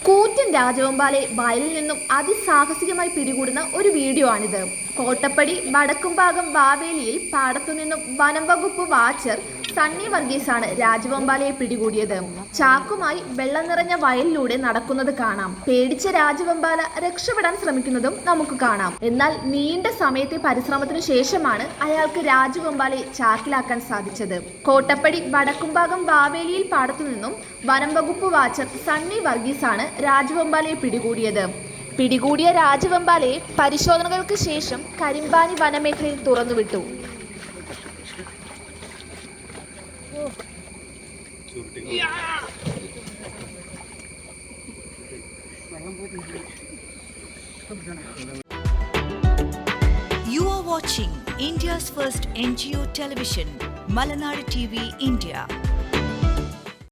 കൂറ്റൻ രാജവെമ്പാലയെ വയലിൽ നിന്നും അതിസാഹസികമായി പിടികൂടുന്ന ഒരു വീഡിയോ ആണിത്. കോട്ടപ്പടി വടക്കുംഭാഗം ബാവേലിയിൽ പാടത്തുനിന്നും വനം വകുപ്പ് വാച്ചർ സണ്ണി വർഗീസാണ് രാജവെമ്പാലയെ പിടികൂടിയത്. ചാക്കുമായി വെള്ളം നിറഞ്ഞ വയലിലൂടെ നടക്കുന്നത് കാണാം. പേടിച്ച രാജവെമ്പാല രക്ഷപ്പെടാൻ ശ്രമിക്കുന്നതും നമുക്ക് കാണാം. എന്നാൽ നീണ്ട സമയത്തെ പരിശ്രമത്തിനു ശേഷമാണ് അയാൾക്ക് രാജവെമ്പാലയെ ചാക്കിലാക്കാൻ സാധിച്ചത്. കോട്ടപ്പടി വടക്കുംഭാഗം ബാവേലിയിൽ പാടത്തുനിന്നും വനം വകുപ്പ് വാച്ചർ സണ്ണി വർഗീസാണ് രാജവെമ്പാലയെ പിടികൂടിയത്. പിടികൂടിയ രാജവെമ്പാലയെ പരിശോധനകൾക്ക് ശേഷം കരിമ്പാനി വനമേഖലയിൽ തുറന്നുവിട്ടു. You are watching India's first NGO television, Malanadu TV India.